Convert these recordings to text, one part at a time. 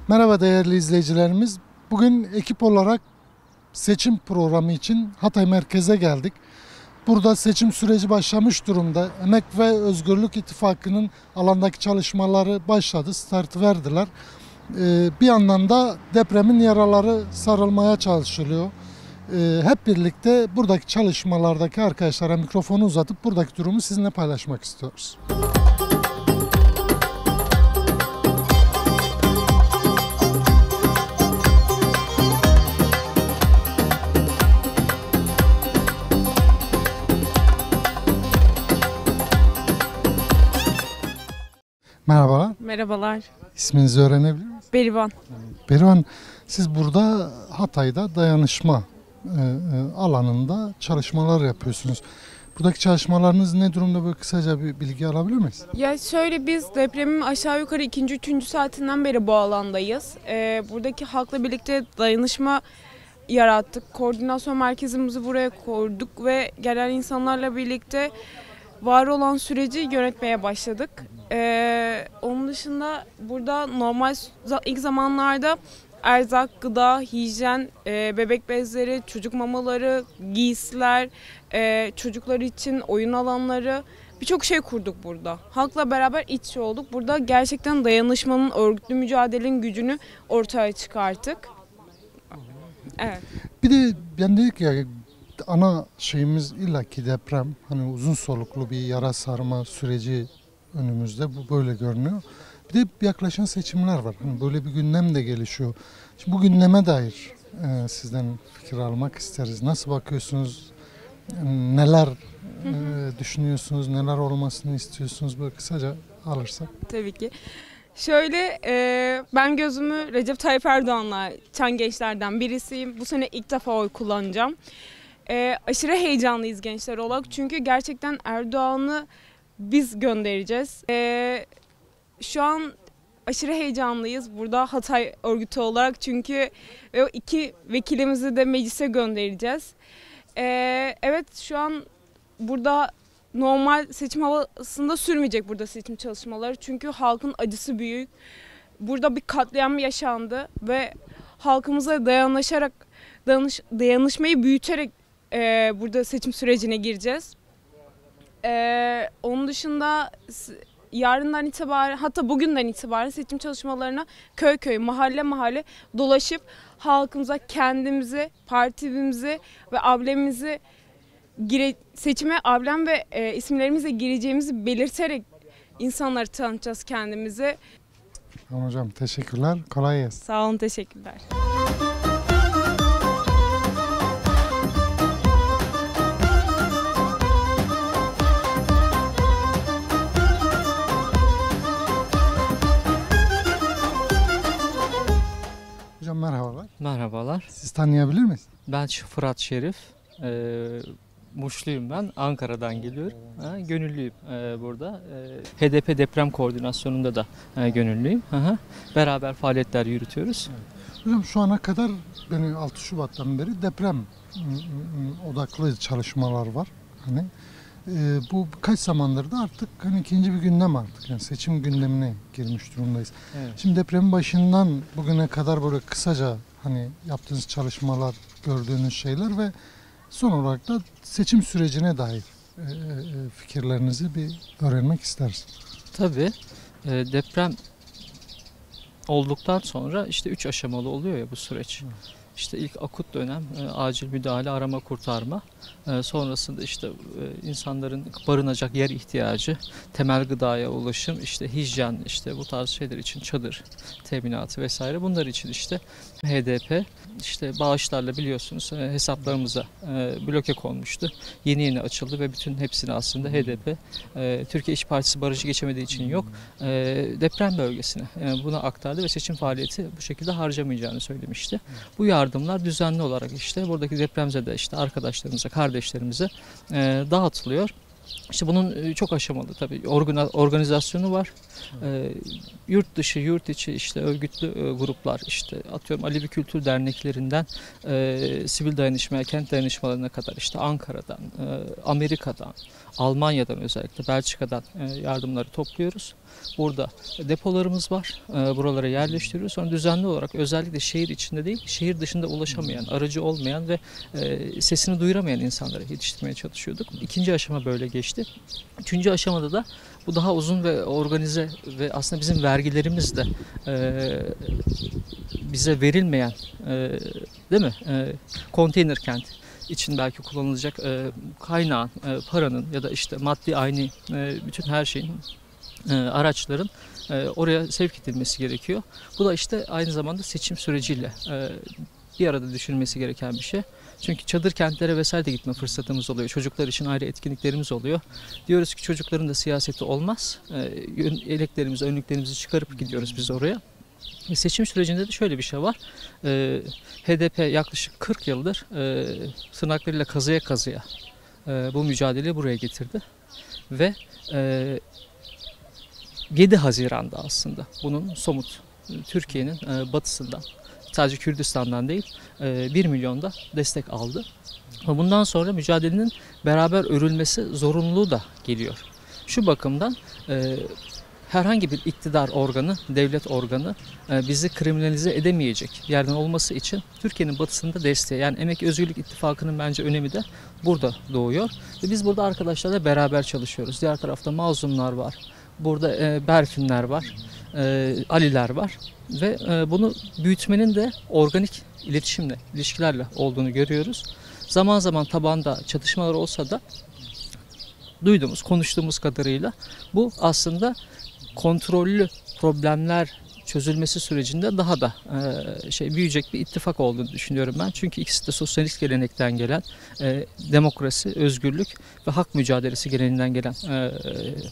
Merhaba değerli izleyicilerimiz. Bugün ekip olarak seçim programı için Hatay merkeze geldik. Burada seçim süreci başlamış durumda. Emek ve Özgürlük İttifakı'nın alandaki çalışmaları başladı, start verdiler. Bir yandan da depremin yaraları sarılmaya çalışılıyor. Hep birlikte buradaki çalışmalardaki arkadaşlara mikrofonu uzatıp buradaki durumu sizinle paylaşmak istiyoruz. Merhabalar. Merhabalar. İsminizi öğrenebilir miyiz? Berivan. Berivan, siz burada Hatay'da dayanışma alanında çalışmalar yapıyorsunuz. Buradaki çalışmalarınız ne durumda, böyle kısaca bir bilgi alabilir miyiz? Ya şöyle, biz depremin aşağı yukarı 2. 3. saatinden beri bu alandayız. Buradaki halkla birlikte dayanışma yarattık. Koordinasyon merkezimizi buraya kurduk ve gelen insanlarla birlikte var olan süreci yönetmeye başladık. Onun dışında burada normal ilk zamanlarda erzak, gıda, hijyen, bebek bezleri, çocuk mamaları, giysiler, çocuklar için oyun alanları, birçok şey kurduk burada. Halkla beraber iç içe olduk. Burada gerçekten dayanışmanın, örgütlü mücadelenin gücünü ortaya çıkarttık. Evet. Bir de ben dedik ya, ana şeyimiz illaki deprem. Hani uzun soluklu bir yara sarma süreci önümüzde, bu böyle görünüyor. Bir de yaklaşan seçimler var. Hani böyle bir gündem de gelişiyor. Şimdi bu gündeme dair sizden fikir almak isteriz. Nasıl bakıyorsunuz? Neler düşünüyorsunuz? Neler olmasını istiyorsunuz? Böyle kısaca alırsak. Tabii ki. Şöyle, ben gözümü Recep Tayyip Erdoğan'la çan gençlerden birisiyim. Bu sene ilk defa oy kullanacağım. Aşırı heyecanlıyız gençler olarak. Çünkü gerçekten Erdoğan'ı biz göndereceğiz. Şu an aşırı heyecanlıyız burada Hatay örgütü olarak. Çünkü o 2 vekilimizi de meclise göndereceğiz. Evet, şu an burada normal seçim havasında sürmeyecek burada seçim çalışmaları. Çünkü halkın acısı büyük. Burada bir katliam yaşandı ve halkımıza dayanışmayı büyüterek burada seçim sürecine gireceğiz. Onun dışında yarından itibaren, hatta bugünden itibaren seçim çalışmalarına köy köy, mahalle mahalle dolaşıp halkımıza kendimizi, partimizi ve ablemizi seçime ablem ve isimlerimizle gireceğimizi belirterek insanları tanıtacağız kendimizi. Tamam hocam, teşekkürler. Kolay gelsin. Sağ olun, teşekkürler. Hocam merhabalar. Merhabalar. Siz tanıyabilir miyiz? Ben Fırat Şerif. Muşluyum ben. Ankara'dan geliyorum. Gönüllüyüm burada. HDP deprem koordinasyonunda da gönüllüyüm. Beraber faaliyetler yürütüyoruz. Hocam şu ana kadar 6 Şubat'tan beri deprem odaklı çalışmalar var. Hani bu kaç zamandır da artık hani ikinci bir gündem artık. Yani seçim gündemine girmiş durumdayız. Evet. Şimdi depremin başından bugüne kadar böyle kısaca hani yaptığınız çalışmalar, gördüğünüz şeyler ve son olarak da seçim sürecine dair fikirlerinizi bir öğrenmek isteriz. Tabii deprem olduktan sonra işte 3 aşamalı oluyor ya bu süreç. İşte ilk akut dönem acil müdahale, arama, kurtarma. Sonrasında işte insanların barınacak yer ihtiyacı, temel gıdaya ulaşım, işte hijyen, işte bu tarz şeyler için çadır teminatı vesaire. Bunlar için işte HDP işte bağışlarla biliyorsunuz hesaplarımıza bloke konmuştu. Yeni açıldı ve bütün hepsini aslında HDP Türkiye İş Partisi barajı geçemediği için yok. Deprem bölgesine buna aktardı ve seçim faaliyeti bu şekilde harcamayacağını söylemişti. Bu yardımlar düzenli olarak işte buradaki depremzede işte arkadaşlarımıza, kardeşlerimize dağıtılıyor. İşte bunun çok aşamalı tabii organizasyonu var. Yurt dışı, yurt içi işte örgütlü gruplar, işte atıyorum Alevi Kültür Derneklerinden sivil dayanışmaya, kent dayanışmalarına kadar işte Ankara'dan, Amerika'dan, Almanya'dan özellikle Belçika'dan yardımları topluyoruz. Burada depolarımız var. Buralara yerleştiriyoruz. Sonra düzenli olarak özellikle şehir içinde değil, şehir dışında ulaşamayan, aracı olmayan ve sesini duyuramayan insanları yetiştirmeye çalışıyorduk. İkinci aşama böyle geçti. Üçüncü aşamada da bu daha uzun ve organize ve aslında bizim vergilerimiz de bize verilmeyen, değil mi? Konteyner kent için belki kullanılacak kaynağın, paranın ya da işte maddi aynı bütün her şeyin, araçların oraya sevk edilmesi gerekiyor. Bu da işte aynı zamanda seçim süreciyle bir arada düşünülmesi gereken bir şey. Çünkü çadır kentlere vesaire de gitme fırsatımız oluyor. Çocuklar için ayrı etkinliklerimiz oluyor. Diyoruz ki çocukların da siyaseti olmaz. Eleklerimizi, önlüklerimizi çıkarıp gidiyoruz biz oraya. Seçim sürecinde de şöyle bir şey var. HDP yaklaşık 40 yıldır tırnaklarıyla kazıya kazıya bu mücadeleyi buraya getirdi. Ve 7 Haziran'da aslında bunun somut Türkiye'nin batısından, sadece Kürdistan'dan değil 1 milyonda destek aldı. Bundan sonra mücadelenin beraber örülmesi zorunluluğu da geliyor. Şu bakımdan herhangi bir iktidar organı, devlet organı bizi kriminalize edemeyecek yerden olması için Türkiye'nin batısında desteği, yani Emek Özgürlük İttifakı'nın bence önemi de burada doğuyor. Ve biz burada arkadaşlarla beraber çalışıyoruz. Diğer tarafta Mazlumlar var, burada Berfinler var, Aliler var ve bunu büyütmenin de organik iletişimle, ilişkilerle olduğunu görüyoruz. Zaman zaman tabanda çatışmalar olsa da duyduğumuz, konuştuğumuz kadarıyla bu aslında kontrollü problemler çözülmesi sürecinde daha da büyüyecek bir ittifak olduğunu düşünüyorum ben. Çünkü ikisi de sosyalist gelenekten gelen demokrasi, özgürlük ve hak mücadelesi geleneğinden gelen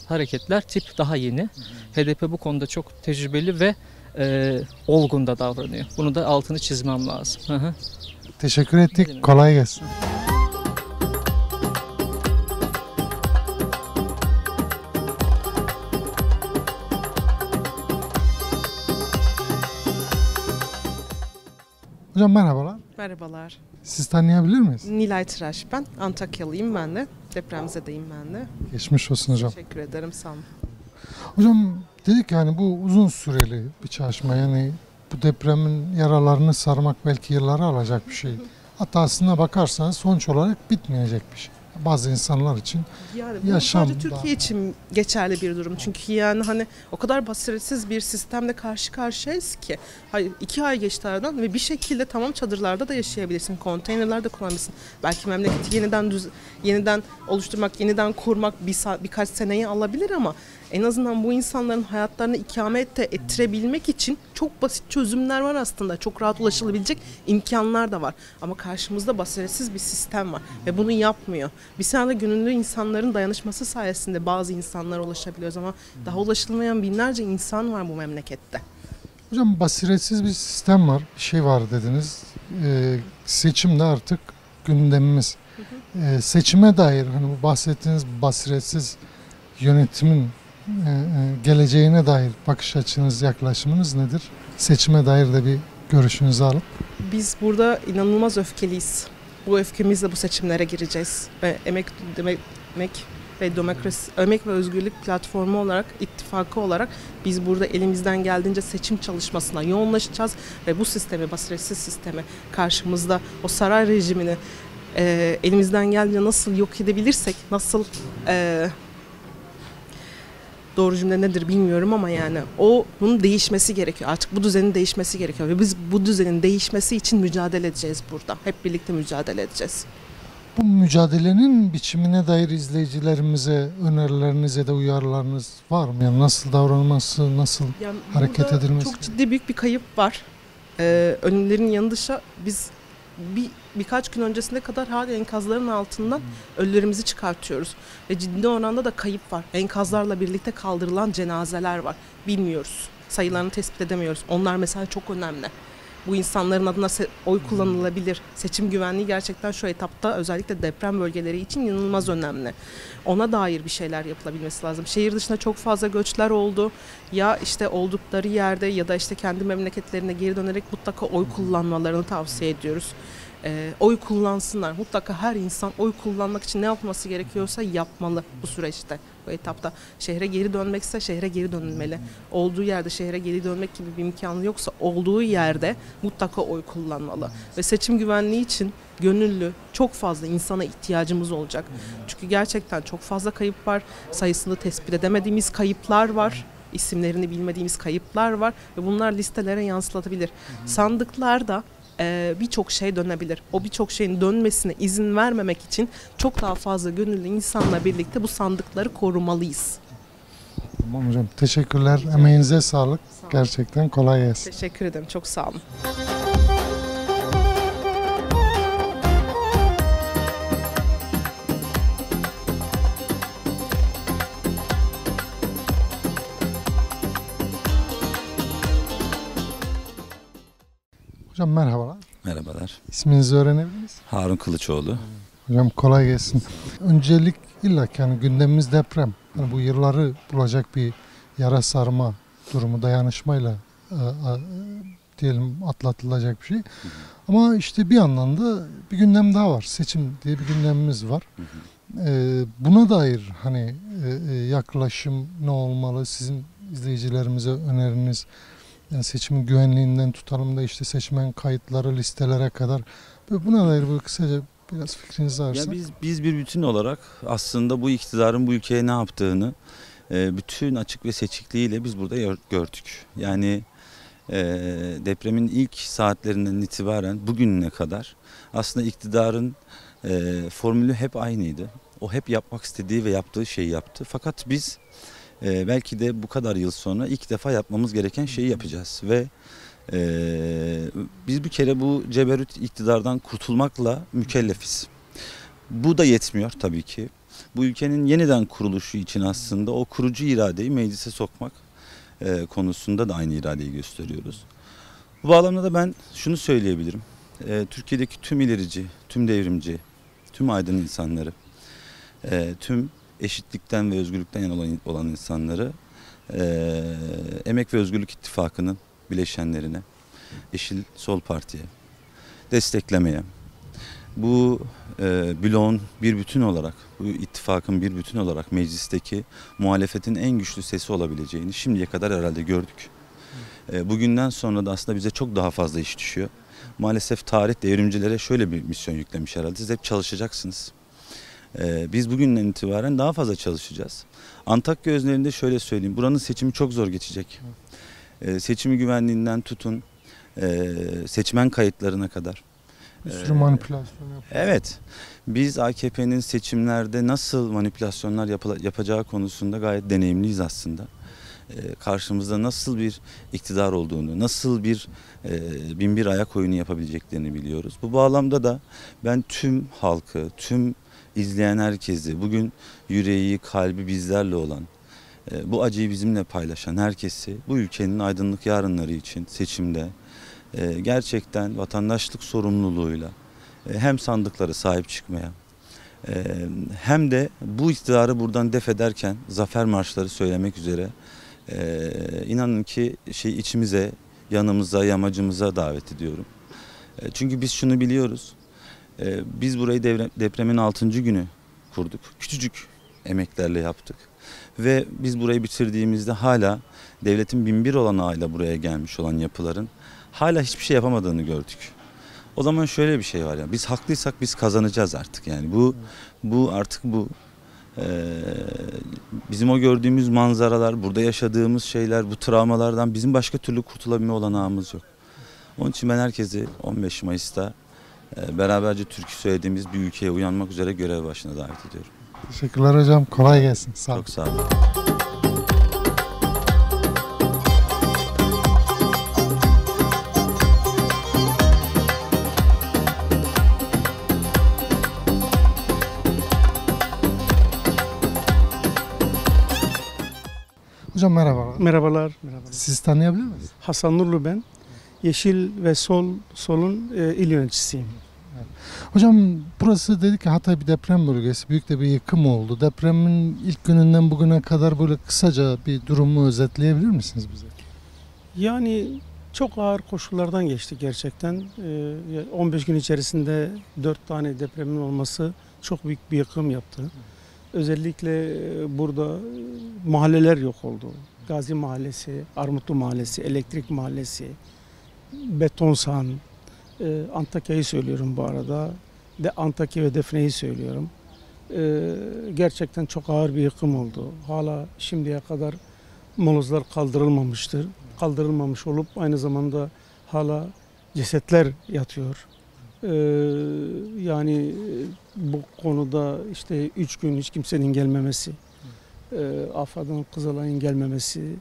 hareketler. Tip daha yeni. HDP bu konuda çok tecrübeli ve olgun da davranıyor. Bunu da altını çizmem lazım. Teşekkür ettik. Kolay gelsin. Hocam merhabalar. Merhabalar. Siz tanıyabilir miyiz? Nilay Tıraş ben. Antakyalıyım ben de. Depremzedeyim ben de. Geçmiş olsun hocam. Teşekkür ederim, sağ olun. Hocam dedik yani bu uzun süreli bir çalışma, yani bu depremin yaralarını sarmak belki yılları alacak bir şey. Hatta aslına bakarsanız sonuç olarak bitmeyecek bir şey. Bazı insanlar için Yani bu yaşam sadece da- Türkiye için geçerli bir durum. Çünkü yani hani o kadar basiretsiz bir sistemle karşı karşıyayız ki. Hayır, 2 ay geçti aradan ve bir şekilde tamam çadırlarda da yaşayabilirsin, konteynerlerde kullanabilirsin. Belki memleketi yeniden oluşturmak, yeniden kurmak birkaç seneyi alabilir ama en azından bu insanların hayatlarını ikamet ettirebilmek için çok basit çözümler var aslında. Çok rahat ulaşılabilecek imkanlar da var. Ama karşımızda basiretsiz bir sistem var ve bunu yapmıyor. Biz sadece gönüllü insanların dayanışması sayesinde bazı insanlara ulaşabiliyoruz ama daha ulaşılmayan binlerce insan var bu memlekette. Hocam basiretsiz bir sistem var, bir şey var dediniz. Seçim de artık gündemimiz. Seçime dair hani bu bahsettiğiniz basiretsiz yönetimin geleceğine dair bakış açınız, yaklaşımınız nedir? Seçime dair de bir görüşünüzü alıp. Biz burada inanılmaz öfkeliyiz. Bu öfkemizle bu seçimlere gireceğiz. Ve Emek ve Özgürlük Platformu olarak, ittifakı olarak biz burada elimizden geldiğince seçim çalışmasına yoğunlaşacağız ve bu sistemi, basiretsiz sistemi, karşımızda o saray rejimini elimizden geldiğince nasıl yok edebilirsek, nasıl doğru cümle nedir bilmiyorum ama yani bunun değişmesi gerekiyor. Artık bu düzenin değişmesi gerekiyor ve biz bu düzenin değişmesi için mücadele edeceğiz burada. Hep birlikte mücadele edeceğiz. Bu mücadelenin biçimine dair izleyicilerimize önerileriniz ya da uyarılarınız var mı? Yani nasıl davranılması, nasıl Yani hareket burada edilmesi? çok ciddi büyük bir kayıp var. Ölümlerin yanı dışı biz birkaç gün öncesine kadar hala enkazların altından ölülerimizi çıkartıyoruz. Ve ciddi oranda da kayıp var. Enkazlarla birlikte kaldırılan cenazeler var. Bilmiyoruz. Sayılarını tespit edemiyoruz. Onlar mesela çok önemli. Bu insanların adına oy kullanılabilir. Seçim güvenliği gerçekten şu etapta özellikle deprem bölgeleri için inanılmaz önemli. Ona dair bir şeyler yapılabilmesi lazım. Şehir dışına çok fazla göçler oldu. Ya işte oldukları yerde ya da işte kendi memleketlerine geri dönerek mutlaka oy kullanmalarını tavsiye ediyoruz. Oy kullansınlar. Mutlaka her insan oy kullanmak için ne yapması gerekiyorsa yapmalı bu süreçte. bu etapta. Şehre geri dönmekse şehre geri dönülmeli. Olduğu yerde şehre geri dönmek gibi bir imkanı yoksa olduğu yerde mutlaka oy kullanmalı. Ve seçim güvenliği için gönüllü, çok fazla insana ihtiyacımız olacak. Çünkü gerçekten çok fazla kayıp var. Sayısını tespit edemediğimiz kayıplar var. İsimlerini bilmediğimiz kayıplar var ve bunlar listelere yansıtılabilir. Sandıklarda birçok şey dönebilir. O birçok şeyin dönmesine izin vermemek için çok daha fazla gönüllü insanla birlikte bu sandıkları korumalıyız. Tamam hocam, teşekkürler. Emeğinize sağlık. Gerçekten kolay gelsin. Teşekkür ederim. Çok sağ olun. Hocam merhabalar. Merhabalar. İsminizi öğrenebilir miyiz? Harun Kılıçoğlu. Hocam kolay gelsin. Öncelik illa ki yani gündemimiz deprem. Yani bu yılları bulacak bir yara sarma durumu dayanışmayla diyelim atlatılacak bir şey. Ama işte bir yandan da bir gündem daha var. Seçim diye bir gündemimiz var. Buna dair hani yaklaşım ne olmalı? Sizin izleyicilerimize öneriniz, yani seçimin güvenliğinden tutalım da işte seçmen kayıtları listelere kadar. Buna dair böyle kısaca biraz fikriniz varsa. Ya biz bir bütün olarak aslında bu iktidarın bu ülkeye ne yaptığını bütün açık ve seçikliğiyle biz burada gördük. Yani depremin ilk saatlerinden itibaren bugüne kadar aslında iktidarın formülü hep aynıydı. O hep yapmak istediği ve yaptığı şeyi yaptı. Fakat biz belki de bu kadar yıl sonra ilk defa yapmamız gereken şeyi yapacağız ve biz bir kere bu ceberut iktidardan kurtulmakla mükellefiz. Bu da yetmiyor tabii ki. Bu ülkenin yeniden kuruluşu için aslında o kurucu iradeyi meclise sokmak konusunda da aynı iradeyi gösteriyoruz. Bu bağlamda da ben şunu söyleyebilirim. Türkiye'deki tüm ilerici, tüm devrimci, tüm aydın insanları, tüm eşitlikten ve özgürlükten yana olan insanları Emek ve Özgürlük İttifakı'nın bileşenlerine, Yeşil Sol Parti'ye desteklemeye, bu bloğun bir bütün olarak, bu ittifakın bir bütün olarak meclisteki muhalefetin en güçlü sesi olabileceğini şimdiye kadar herhalde gördük. Bugünden sonra da aslında bize çok daha fazla iş düşüyor. Maalesef tarih devrimcilere şöyle bir misyon yüklemiş herhalde. Siz hep çalışacaksınız. Biz bugünden itibaren daha fazla çalışacağız. Antakya özelinde şöyle söyleyeyim. Buranın seçimi çok zor geçecek. Seçimi güvenliğinden tutun, seçmen kayıtlarına kadar. Bir sürü manipülasyon yapıyor. Evet. Biz AKP'nin seçimlerde nasıl manipülasyonlar yapacağı konusunda gayet deneyimliyiz aslında. Karşımızda nasıl bir iktidar olduğunu, nasıl bir binbir ayak oyunu yapabileceklerini biliyoruz. Bu bağlamda da ben tüm halkı, tüm izleyen herkesi, bugün yüreği, kalbi bizlerle olan, bu acıyı bizimle paylaşan herkesi bu ülkenin aydınlık yarınları için seçimde gerçekten vatandaşlık sorumluluğuyla hem sandıklara sahip çıkmaya hem de bu iktidarı buradan def ederken zafer marşları söylemek üzere inanın ki içimize, yanımıza, yamacımıza davet ediyorum. Çünkü biz şunu biliyoruz. Biz burayı depremin 6. günü kurduk. Küçücük emeklerle yaptık. Ve biz burayı bitirdiğimizde hala devletin binbir olanağıyla buraya gelmiş olan yapıların hala hiçbir şey yapamadığını gördük. O zaman şöyle bir şey var ya, biz haklıysak biz kazanacağız artık yani. Bu artık bizim o gördüğümüz manzaralar, burada yaşadığımız şeyler, bu travmalardan bizim başka türlü kurtulabilme olanağımız yok. Onun için ben herkesi 15 Mayıs'ta beraberce türkü söylediğimiz bir ülkeye uyanmak üzere görev başına davet ediyorum. Teşekkürler hocam. Kolay gelsin. Sağ olun. Çok sağ olun. Hocam merhabalar. Merhabalar. Siz tanıyabilir miyiz? Hasan Nurlu ben. Yeşil ve Sol'un il yöneticisiyim. Hocam burası dedik ki Hatay bir deprem bölgesi. Büyük de bir yıkım oldu. Depremin ilk gününden bugüne kadar böyle kısaca bir durumu özetleyebilir misiniz bize? Yani çok ağır koşullardan geçtik gerçekten. 15 gün içerisinde 4 tane depremin olması çok büyük bir yıkım yaptı. Özellikle burada mahalleler yok oldu. Gazi Mahallesi, Armutlu Mahallesi, Elektrik Mahallesi, Betonsan, Antakya'yı söylüyorum bu arada. Antakya ve Defne'yi söylüyorum. Gerçekten çok ağır bir yıkım oldu. Hala şimdiye kadar molozlar kaldırılmamıştır. Kaldırılmamış olup aynı zamanda hala cesetler yatıyor. Yani bu konuda işte 3 gün hiç kimsenin gelmemesi, AFAD'ın, Kızılay'ın gelmemesi,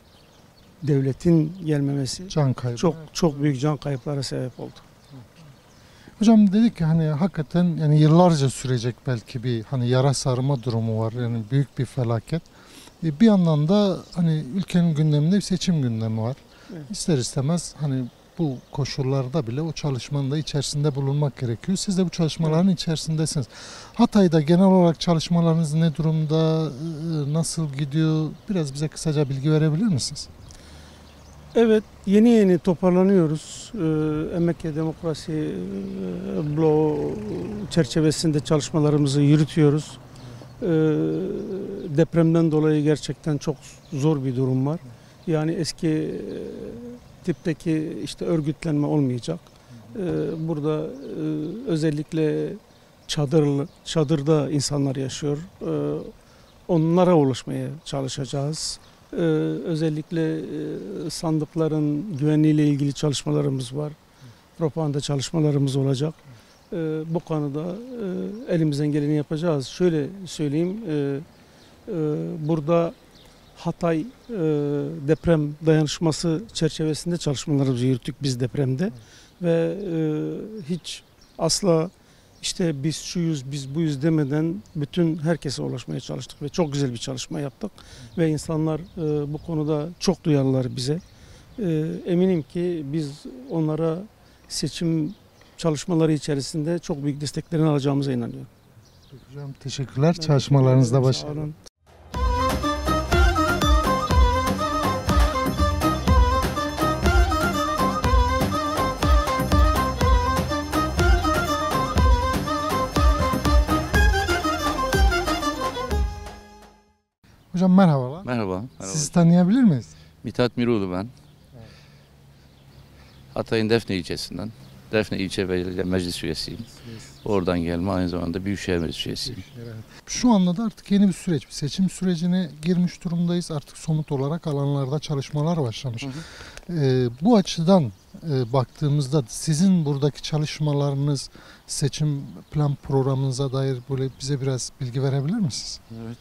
devletin gelmemesi Can kaybı. çok büyük can kayıplara sebep oldu. Hocam dedik ki hani hakikaten yani yıllarca sürecek belki bir hani yara sarma durumu var. Yani büyük bir felaket. Bir yandan da hani ülkenin gündeminde bir seçim gündemi var. Evet. İster istemez hani bu koşullarda bile o çalışmanın da içerisinde bulunmak gerekiyor. Siz de bu çalışmaların içerisindesiniz. Hatay'da genel olarak çalışmalarınız ne durumda, nasıl gidiyor? Biraz bize kısaca bilgi verebilir misiniz? Evet, yeni toparlanıyoruz. Emek Demokrasi bloğu çerçevesinde çalışmalarımızı yürütüyoruz. Depremden dolayı gerçekten çok zor bir durum var. Yani eski tipteki işte örgütlenme olmayacak. Burada özellikle çadırda insanlar yaşıyor. Onlara ulaşmaya çalışacağız. Özellikle sandıkların güvenliğiyle ilgili çalışmalarımız var. Propaganda çalışmalarımız olacak. Bu konuda elimizden geleni yapacağız. Şöyle söyleyeyim, burada Hatay deprem dayanışması çerçevesinde çalışmalarımızı yürüttük biz depremde. Ve hiç asla işte biz şuyuz, biz buyuz demeden bütün herkese ulaşmaya çalıştık ve çok güzel bir çalışma yaptık. Ve insanlar bu konuda çok duyarlılar bize. Eminim ki biz onlara seçim çalışmaları içerisinde çok büyük desteklerini alacağımıza inanıyorum. Hocam teşekkürler. Çalışmalarınızda başarılar. Sağ olun. Hocam merhabalar. Merhaba. Sizi tanıyabilir miyiz? Mithat Miroğlu ben. Hatay'ın Defne ilçesinden. Defne ilçe belediye meclis üyesiyim. Oradan gelme, aynı zamanda Büyükşehir Meclis üyesiyim. Şu anda da artık yeni bir süreç, bir seçim sürecine girmiş durumdayız. Artık somut olarak alanlarda çalışmalar başlamış. Bu açıdan baktığımızda sizin buradaki çalışmalarınız, seçim plan programınıza dair böyle bize biraz bilgi verebilir misiniz? Evet.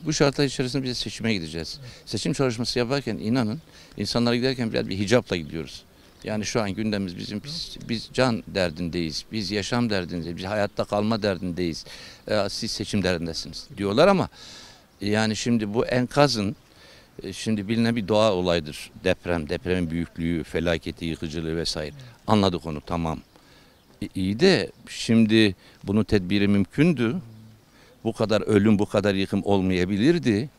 Bu şartlar içerisinde biz seçime gideceğiz. Seçim çalışması yaparken inanın insanlara giderken biraz bir hicapla gidiyoruz. Yani şu an gündemimiz bizim, biz can derdindeyiz, biz yaşam derdindeyiz, biz hayatta kalma derdindeyiz. Siz seçim derdindesiniz diyorlar ama yani şimdi bu enkazın şimdi bilinen bir doğa olaydır. Depremin büyüklüğü, felaketi, yıkıcılığı vesaire. Anladık onu, tamam. İyi de şimdi bunun tedbiri mümkündü. Bu kadar ölüm, bu kadar yıkım olmayabilirdi.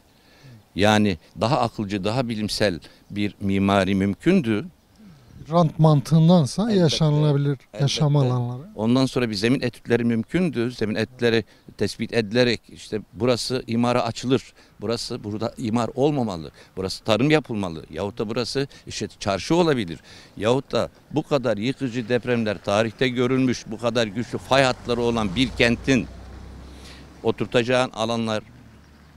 Yani daha akılcı, daha bilimsel bir mimari mümkündü. Rant mantığındansa Elbette, yaşanılabilir yaşam elbette. alanları. Ondan sonra bir zemin etütleri mümkündü. Zemin etütleri tespit edilerek işte burası imara açılır. Burada imar olmamalı. Burası tarım yapılmalı. Yahut da burası işte çarşı olabilir. Yahut da bu kadar yıkıcı depremler tarihte görülmüş, bu kadar güçlü fay hatları olan bir kentin oturtacağın alanlar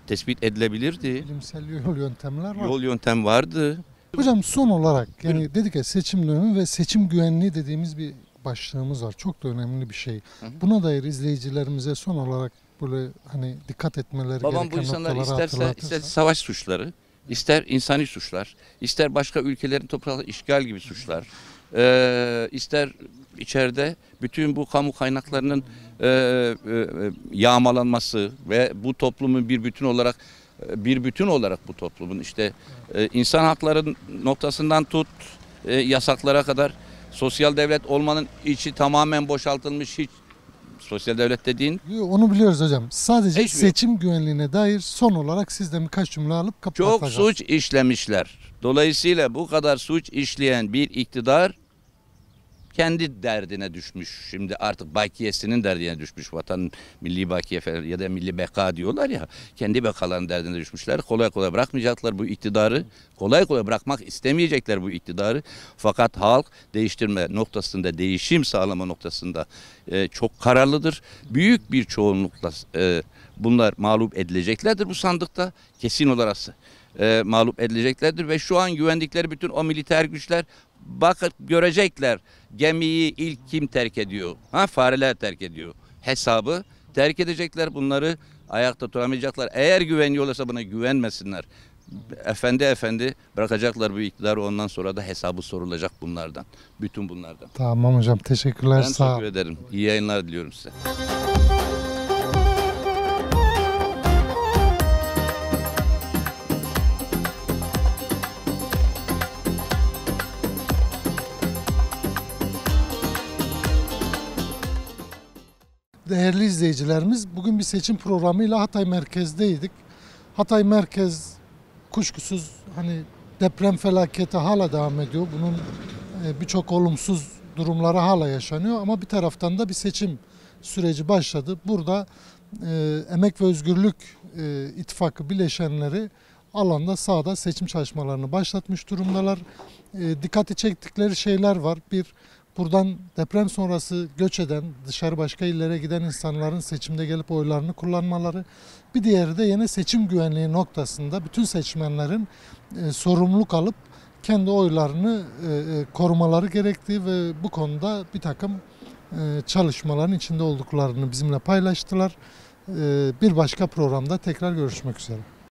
tespit edilebilirdi. Bilimsel yol yöntemler var. Yol yöntem vardı. Hocam son olarak yani dedik ya seçim dönemi ve seçim güvenliği dediğimiz bir başlığımız var. Çok da önemli bir şey. Buna dair izleyicilerimize son olarak böyle hani dikkat etmeleri Babam gereken bu insanlar noktaları ister hatırlatırsa. savaş suçları, ister insani suçlar, ister başka ülkelerin toprağı işgal gibi suçlar, ister içeride bütün bu kamu kaynaklarının yağmalanması ve bu toplumun bir bütün olarak bu toplumun işte insan hakları noktasından tut yasaklara kadar sosyal devlet olmanın içi tamamen boşaltılmış, hiç sosyal devlet dediğin Onu biliyoruz hocam. Sadece Hiçbir- seçim güvenliğine dair son olarak sizden birkaç cümle alıp kapatacağız. çok suç işlemişler. Dolayısıyla bu kadar suç işleyen bir iktidar kendi derdine düşmüş. Şimdi artık bakiyesinin derdine düşmüş. Vatan milli bakiye falan ya da milli beka diyorlar ya. Kendi bekalarının derdine düşmüşler. Kolay kolay bırakmayacaklar bu iktidarı. Kolay kolay bırakmak istemeyecekler bu iktidarı. Fakat halk değiştirme noktasında, değişim sağlama noktasında çok kararlıdır. Büyük bir çoğunlukla bunlar mağlup edileceklerdir bu sandıkta. Kesin olarak mağlup edileceklerdir ve şu an güvendikleri bütün o militer güçler bakıp görecekler gemiyi ilk kim terk ediyor? Fareler terk ediyor. Hesabı terk edecekler, bunları ayakta tutamayacaklar. Eğer güveniyorlarsa buna güvenmesinler. Efendi bırakacaklar bu iktidarı, ondan sonra da hesabı sorulacak bunlardan. Bütün bunlardan. Tamam hocam, teşekkürler. Ben Sağ teşekkür ederim. İyi yayınlar diliyorum size. Değerli izleyicilerimiz, bugün bir seçim programıyla Hatay merkezdeydik. Hatay merkez kuşkusuz hani deprem felaketi hala devam ediyor. Bunun birçok olumsuz durumları hala yaşanıyor ama bir taraftan da bir seçim süreci başladı. Burada Emek ve Özgürlük İttifakı bileşenleri alanda, sahada seçim çalışmalarını başlatmış durumdalar. Dikkati çektikleri şeyler var. Bir, buradan deprem sonrası göç eden, dışarı başka illere giden insanların seçimde gelip oylarını kullanmaları. Bir diğeri de yine seçim güvenliği noktasında bütün seçmenlerin sorumluluk alıp kendi oylarını korumaları gerektiği ve bu konuda bir takım çalışmaların içinde olduklarını bizimle paylaştılar. Bir başka programda tekrar görüşmek üzere.